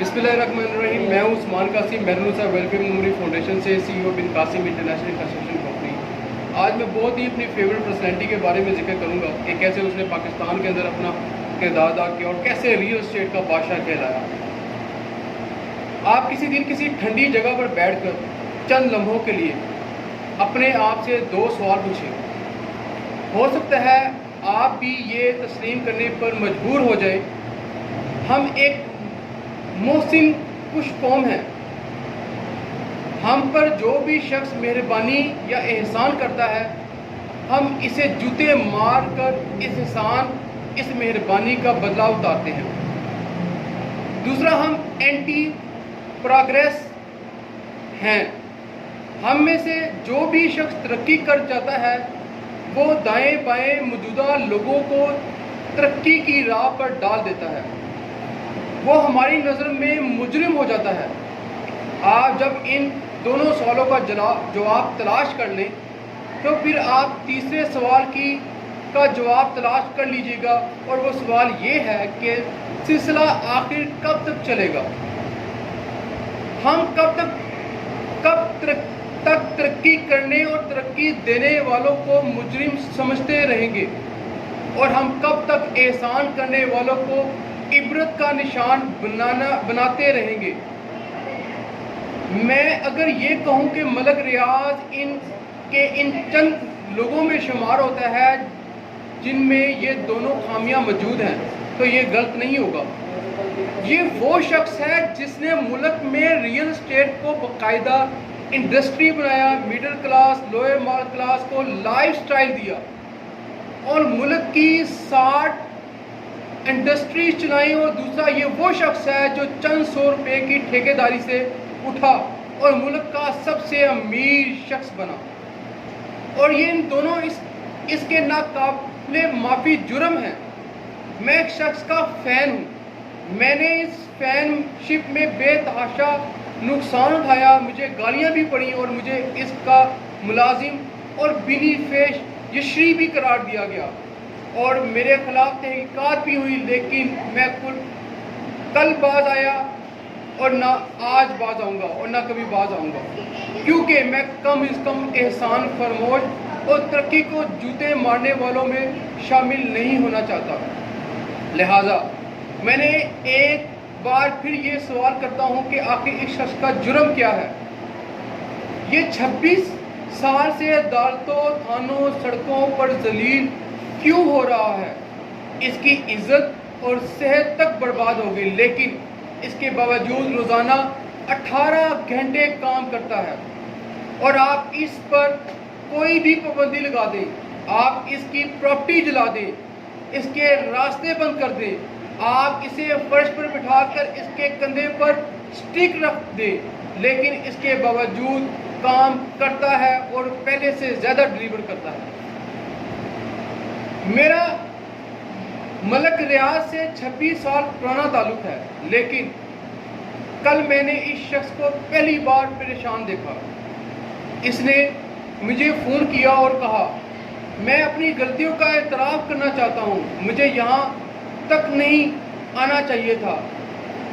बिस्मिल्लाहिर्रहमानिर्रहीम। मैं हूँ Usman Qasim, Mehrunnisa welfare memory foundation से CEO Bin Qasim international construction company. आज मैं बहुत ही अपनी फेवरेट पर्सनैलिटी के बारे में जिक्र करूँगा कि कैसे उसने पाकिस्तान के अंदर अपना किरदार अदा किया और कैसे रियल एस्टेट का बादशाह कहलाया। आप किसी दिन किसी ठंडी जगह पर बैठकर चंद लम्हों के लिए अपने आप से दो सवाल पूछें। हो सकता है आप भी ये तस्लीम करने पर मजबूर हो जाए, हम एक मोहसिन खुश कौम है। हम पर जो भी शख्स मेहरबानी या एहसान करता है, हम इसे जूते मार कर इस एहसान, इस मेहरबानी का बदला उतारते हैं। दूसरा, हम एंटी प्रोग्रेस हैं। हम में से जो भी शख्स तरक्की कर जाता है, वो दाएं बाएं मौजूदा लोगों को तरक्की की राह पर डाल देता है। वो हमारी नज़र में मुजरिम हो जाता है। आप जब इन दोनों सवालों का जवाब तलाश कर लें, तो फिर आप तीसरे सवाल का जवाब तलाश कर लीजिएगा, और वो सवाल ये है कि सिलसिला आखिर कब तक चलेगा। हम कब तक तरक्की करने और तरक्की देने वालों को मुजरिम समझते रहेंगे, और हम कब तक एहसान करने वालों को इबरत का निशान बनाते रहेंगे। मैं अगर ये कहूँ कि मलक रियाज इन चंद लोगों में शुमार होता है जिनमें ये दोनों खामियां मौजूद हैं, तो ये गलत नहीं होगा। ये वो शख्स है जिसने मुल्क में रियल एस्टेट को बाकायदा इंडस्ट्री बनाया, middle class lower middle class को लाइफ स्टाइल दिया, और मुल्क की 60 इंडस्ट्री चलाई। और दूसरा, ये वो शख्स है जो चंद सौ रुपए की ठेकेदारी से उठा और मुल्क का सबसे अमीर शख्स बना। और ये इन दोनों इसके नाकाबिले माफ़ी जुर्म हैं। मैं एक शख्स का फ़ैन हूँ। मैंने इस फैनशिप में बेतहाशा नुकसान उठाया, मुझे गालियाँ भी पड़ी और मुझे इसका मुलाजिम और बेनिफिशियरी भी करार दिया गया, और मेरे खिलाफ तहकीकात भी हुई। लेकिन मैं कल बाज आया, और ना आज बाज आऊँगा और ना कभी बाज आऊँगा, क्योंकि मैं कम से कम एहसान फरमोश और तरक्की को जूते मारने वालों में शामिल नहीं होना चाहता। लिहाजा मैंने एक बार फिर ये सवाल करता हूँ कि आखिर इस शख्स का जुर्म क्या है। ये 26 साल से अदालतों, थानों, सड़कों पर जलील क्यों हो रहा है। इसकी इज्जत और सेहत तक बर्बाद हो गई, लेकिन इसके बावजूद रोज़ाना 18 घंटे काम करता है। और आप इस पर कोई भी पाबंदी लगा दें, आप इसकी प्रॉपर्टी जला दें, इसके रास्ते बंद कर दें, आप इसे फर्श पर बिठाकर इसके कंधे पर स्टिक रख दें, लेकिन इसके बावजूद काम करता है और पहले से ज़्यादा डिलीवर करता है। मेरा मलक रियाज से 26 साल पुराना ताल्लुक है, लेकिन कल मैंने इस शख्स को पहली बार परेशान देखा। इसने मुझे फ़ोन किया और कहा, मैं अपनी गलतियों का एतराफ़ करना चाहता हूँ, मुझे यहाँ तक नहीं आना चाहिए था।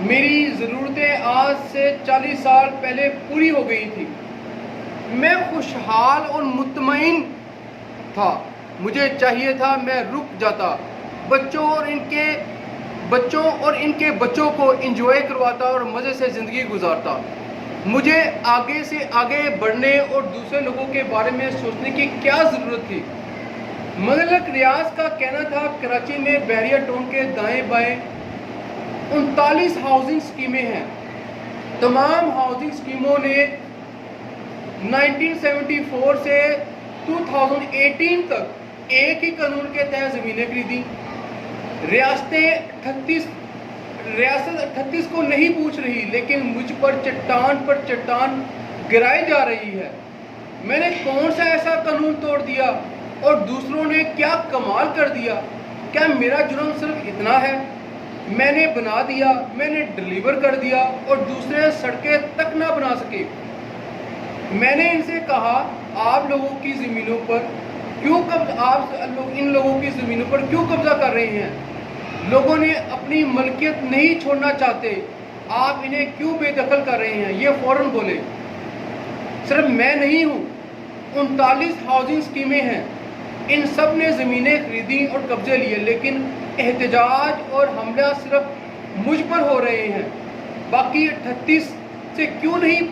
मेरी ज़रूरतें आज से 40 साल पहले पूरी हो गई थी। मैं खुशहाल और मुतमईन था। मुझे चाहिए था मैं रुक जाता, बच्चों और इनके बच्चों को एंजॉय करवाता और मज़े से ज़िंदगी गुजारता। मुझे आगे से आगे बढ़ने और दूसरे लोगों के बारे में सोचने की क्या ज़रूरत थी। मलक रियाज का कहना था, कराची में बैरिया टाउन के दाएं बाएं 39 हाउसिंग स्कीमें हैं। तमाम हाउसिंग स्कीमों ने 1974 से 2018 तक एक ही कानून के तहत ज़मीनें खरीदी। रियासत 38 को नहीं पूछ रही, लेकिन मुझ पर चट्टान गिराई जा रही है। मैंने कौन सा ऐसा कानून तोड़ दिया और दूसरों ने क्या कमाल कर दिया। क्या मेरा जुर्म सिर्फ इतना है? मैंने बना दिया, मैंने डिलीवर कर दिया, और दूसरे सड़कें तक ना बना सके। मैंने इनसे कहा, आप लोगों की ज़मीनों पर इन लोगों की ज़मीनों पर क्यों कब्जा कर रहे हैं? लोगों ने अपनी मलकियत नहीं छोड़ना चाहते, آپ انہیں کیوں بے دخل کر رہے ہیں؟ یہ فوراً بولے۔ صرف میں نہیں ہوں، 39 ہاؤسنگ اسکیمیں ہیں، ان سب نے زمینیں خریدی اور قبضے لیے، لیکن احتجاج اور حملہ صرف مجھ پر ہو رہے ہیں، باقی 38 سے کیوں نہیں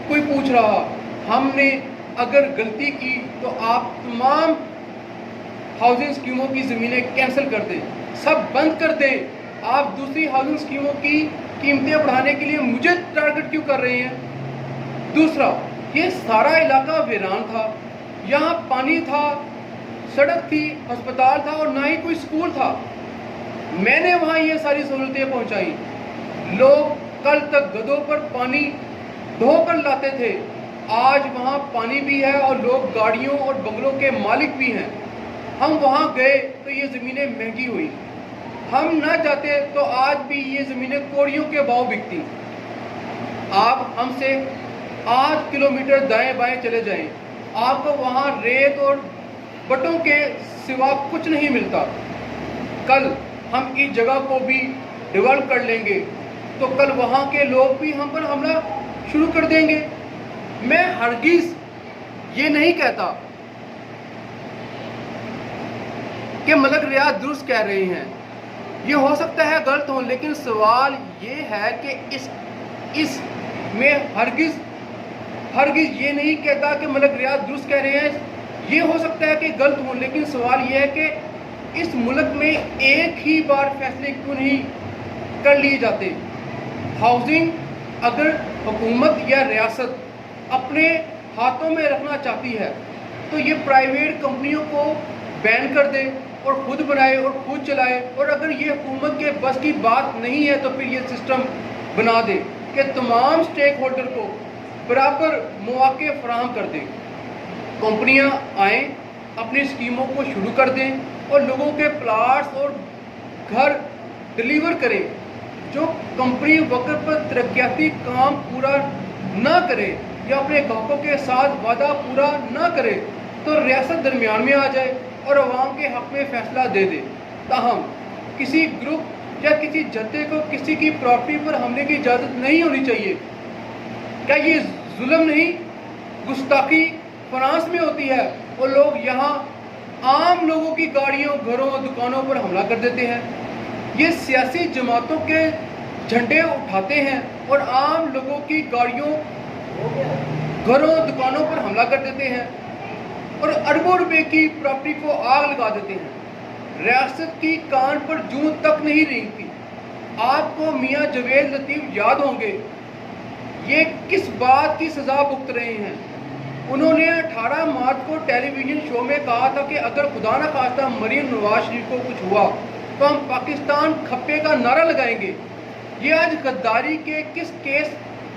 کوئی پوچھ رہا؟ ہم نے اگر غلطی کی تو آپ تمام ہاؤسنگ اسکیموں کی زمینیں کینسل کر دیں، سب بند کر دیں۔ آپ دوسری ہاؤسنگ اسکیموں کی قیمتیں بڑھانے کے لیے مجھے ٹارگٹ کیوں کر رہے ہیں؟ دوسرا، یہ سارا علاقہ ویران تھا، یہاں پانی تھا، سڑک تھی، ہسپتال تھا اور نہ ہی کوئی اسکول تھا۔ میں نے وہاں یہ ساری سہولتیں پہنچائی۔ لوگ کل تک گدھوں پر پانی ڈھو کر لاتے تھے، آج وہاں پانی بھی ہے اور لوگ گاڑیوں اور بنگلوں کے مالک بھی ہیں۔ ہم وہاں گئے تو یہ زمینیں مہنگی ہوئی، ہم نہ جاتے تو آج بھی یہ زمینیں کوڑیوں کے بھاؤ بکتی۔ آپ ہم سے 8 کلومیٹر دائیں بائیں چلے جائیں، آپ کو وہاں ریت اور بٹوں کے سوا کچھ نہیں ملتا۔ کل ہم اس جگہ کو بھی ڈیولپ کر لیں گے تو کل وہاں کے لوگ بھی ہم پر حملہ شروع کر دیں گے۔ میں ہرگز یہ نہیں کہتا کہ ملک ریاض درست کہہ رہے ہیں، یہ ہو سکتا ہے غلط ہوں، لیکن سوال یہ ہے کہ اس میں ہرگز یہ نہیں کہتا کہ ملک ریاض درست کہہ رہے ہیں، یہ ہو سکتا ہے کہ غلط ہوں، لیکن سوال یہ ہے کہ اس ملک میں ایک ہی بار فیصلے کیوں نہیں کر لیے جاتے؟ ہاؤسنگ اگر حکومت یا ریاست اپنے ہاتھوں میں رکھنا چاہتی ہے تو یہ پرائیویٹ کمپنیوں کو بین کر دے اور خود بنائے اور خود چلائے، اور اگر یہ حکومت کے بس کی بات نہیں ہے تو پھر یہ سسٹم بنا دے کہ تمام اسٹیک ہولڈر کو برابر مواقع فراہم کر دے۔ کمپنیاں آئیں، اپنی اسکیموں کو شروع کر دیں اور لوگوں کے پلاٹس اور گھر ڈلیور کریں۔ جو کمپنی وقت پر ترقیاتی کام پورا نہ کرے یا اپنے گاہکوں کے ساتھ وعدہ پورا نہ کرے تو ریاست درمیان میں آ جائے اور عوام کے حق میں فیصلہ دے دے۔ تاہم کسی گروپ یا کسی جتھے کو کسی کی پراپرٹی پر حملے کی اجازت نہیں ہونی چاہیے۔ کیا یہ ظلم نہیں، گستاخی فرانس میں ہوتی ہے اور لوگ یہاں عام لوگوں کی گاڑیوں، گھروں اور دکانوں پر حملہ کر دیتے ہیں؟ یہ سیاسی جماعتوں کے جھنڈے اٹھاتے ہیں اور عام لوگوں کی گاڑیوں، گھروں، دکانوں پر حملہ کر دیتے ہیں اور اربوں روپے کی پراپرٹی کو آگ لگا دیتے ہیں۔ ریاست کی کان پر جوں تک نہیں رینگتی۔ آپ کو میاں جاوید لطیف یاد ہوں گے، یہ کس بات کی سزا بھگت رہے ہیں؟ انہوں نے 18 مارچ کو ٹیلی ویژن شو میں کہا تھا کہ اگر خدا نہ خواستہ مریم نواز شریف کو کچھ ہوا تو ہم پاکستان کھپے کا نعرہ لگائیں گے۔ یہ آج غداری کے کس کیس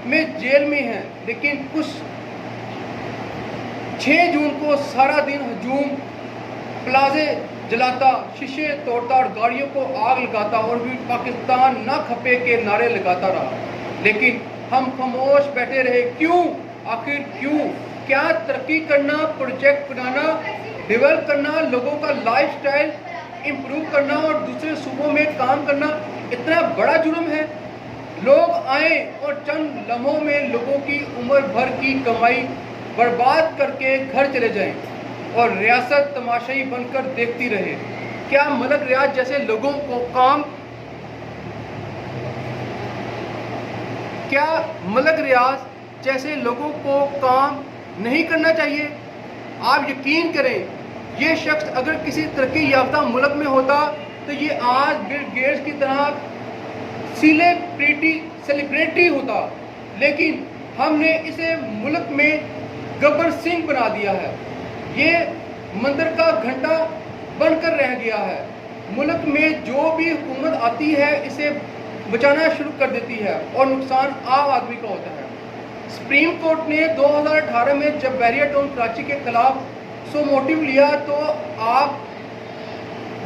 میں جیل میں ہیں، لیکن کچھ 6 جون کو سارا دن ہجوم، پلازے جلاتا، شیشے توڑتا اور گاڑیوں کو آگ لگاتا اور بھی پاکستان نہ کھپے کے نعرے لگاتا رہا، لیکن ہم خاموش بیٹھے رہے۔ کیوں؟ آخر کیوں؟ کیا ترقی کرنا، پروجیکٹ بنانا، ڈیولپ کرنا، لوگوں کا لائف سٹائل امپروو کرنا اور دوسرے صوبوں میں کام کرنا اتنا بڑا جرم ہے؟ لوگ آئیں اور چند لمحوں میں لوگوں کی عمر بھر کی کمائی برباد کر کے گھر چلے جائیں اور ریاست تماشائی بن کر دیکھتی رہے۔ کیا ملک ریاض جیسے لوگوں کو کام نہیں کرنا چاہیے؟ آپ یقین کریں، یہ شخص اگر کسی ترقی یافتہ ملک میں ہوتا تو یہ آج بل گیٹس کی طرح سیلیبریٹی ہوتا، لیکن ہم نے اسے ملک میں گبر سنگھ بنا دیا ہے۔ یہ مندر کا گھنٹا بن کر رہ گیا ہے۔ ملک میں جو بھی حکومت آتی ہے اسے بچانا شروع کر دیتی ہے اور نقصان عام آدمی کا ہوتا ہے۔ سپریم کورٹ نے 2018 میں جب بیریا ٹاؤن کراچی کے خلاف سو موٹیو لیا تو آپ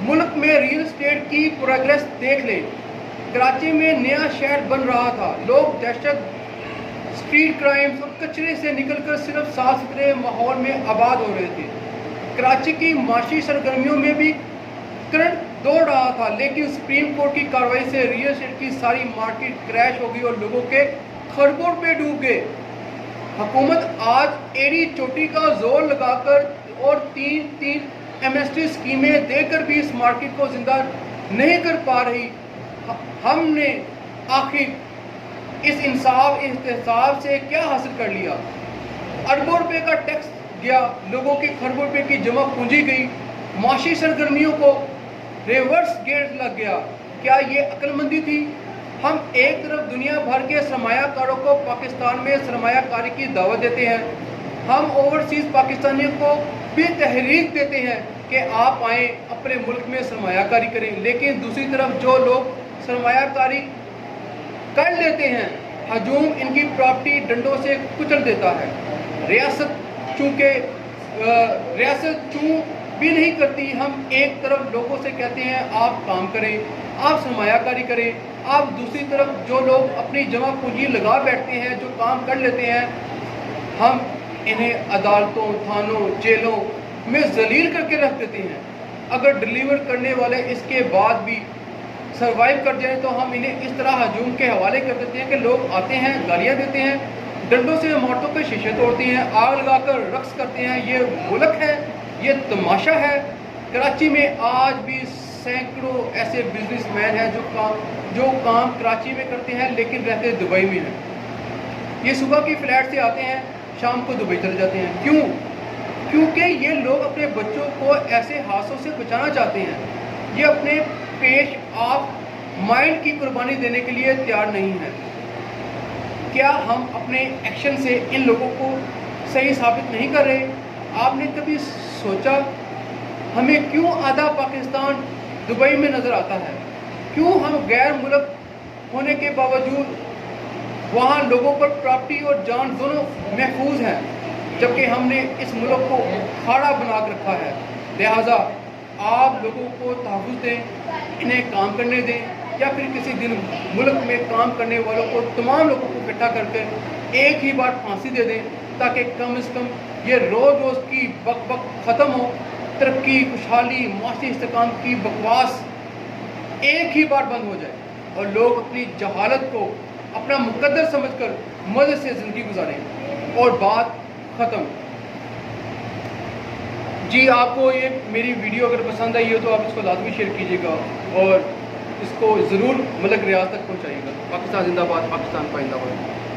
ملک میں ریل اسٹیٹ کی پروگریس دیکھ لیں۔ کراچی میں نیا شہر بن رہا تھا، لوگ دہشت، اسٹریٹ کرائمز اور کچرے سے نکل کر صرف صاف ستھرے ماحول میں آباد ہو رہے تھے۔ کراچی کی معاشی سرگرمیوں میں بھی کرنٹ दौड़ रहा था, लेकिन सुप्रीम कोर्ट की कार्रवाई से रियल एस्टेट की सारी मार्केट क्रैश हो गई और लोगों के खरबों पे डूब गए। हुकूमत आज एड़ी चोटी का जोर लगाकर और तीन एमएसटी स्कीमें देकर भी इस मार्केट को जिंदा नहीं कर पा रही। हमने आखिर इस इंसाफ एहतसाब से क्या हासिल कर लिया? अरबों रुपए का टैक्स गया, लोगों के खरबों रुपए की जमा पूंजी गई, माशी सरगर्मियों को रिवर्स गेयर लग गया। क्या ये अक्लमंदी थी? हम एक तरफ दुनिया भर के सरमायाकारों को पाकिस्तान में सरमायाकारी की दावत देते हैं, हम ओवरसीज पाकिस्तानियों को भी तहरीक देते हैं कि आप आएँ अपने मुल्क में सरमायाकारी करें, लेकिन दूसरी तरफ जो लोग सरमायाकारी कर लेते हैं, हजूम इनकी प्रॉपर्टी डंडों से कुचल देता है। रियासत चूँ भी नहीं करती। हम एक तरफ लोगों से कहते हैं आप काम करें, आप सरमायाकारी करें, आप दूसरी तरफ जो लोग अपनी जमा पूंजी लगा बैठते हैं, जो काम कर लेते हैं, हम इन्हें अदालतों, थानों, जेलों में जलील करके रख देते हैं। अगर डिलीवर करने वाले इसके बाद भी सर्वाइव कर जाएं तो हम इन्हें इस तरह हजूम के हवाले कर देते हैं कि लोग आते हैं, गालियाँ देते हैं, डंडों से इमारतों के शीशे तोड़ते हैं, आग लगाकर रक्स करते हैं। ये मुल्क है, ये तमाशा है। कराची में आज भी सैकड़ों ऐसे बिजनेसमैन हैं जो काम कराची में करते हैं लेकिन रहते दुबई में हैं। ये सुबह की फ्लैट से आते हैं, शाम को दुबई चले जाते हैं। क्यों? क्योंकि ये लोग अपने बच्चों को ऐसे हादसों से बचाना चाहते हैं। ये अपने पेश ऑफ माइंड की कुर्बानी देने के लिए तैयार नहीं है। क्या हम अपने एक्शन से इन लोगों को सही साबित नहीं कर रहे? आपने कभी सोचा हमें क्यों आधा पाकिस्तान दुबई में नज़र आता है? क्यों हम गैर मुल्क होने के बावजूद वहाँ लोगों पर प्रॉपर्टी और जान दोनों महफूज हैं, जबकि हमने इस मुल्क को खाड़ा बना कर रखा है? लिहाजा आप लोगों को तहफ़्फ़ुज़ दें, इन्हें काम करने दें, या फिर किसी दिन मुल्क में काम करने वालों को, तमाम लोगों को इकट्ठा करके एक ही बार फांसी दे दें, ताकि कम से कम ये रोज़ की बक ख़त्म हो। तरक्की, खुशहाली, माशी इस्तेकाम की बकवास एक ही बार बंद हो जाए और लोग अपनी जहालत को अपना मुकद्दर समझकर मज़े से ज़िंदगी गुजारें और बात ख़त्म। जी, आपको ये मेरी वीडियो अगर पसंद आई हो तो आप इसको लाजमी शेयर कीजिएगा और इसको ज़रूर मलक रियाज तक पहुँचाइएगा। पाकिस्तान जिंदाबाद, पाकिस्तान पाइंदाबाद।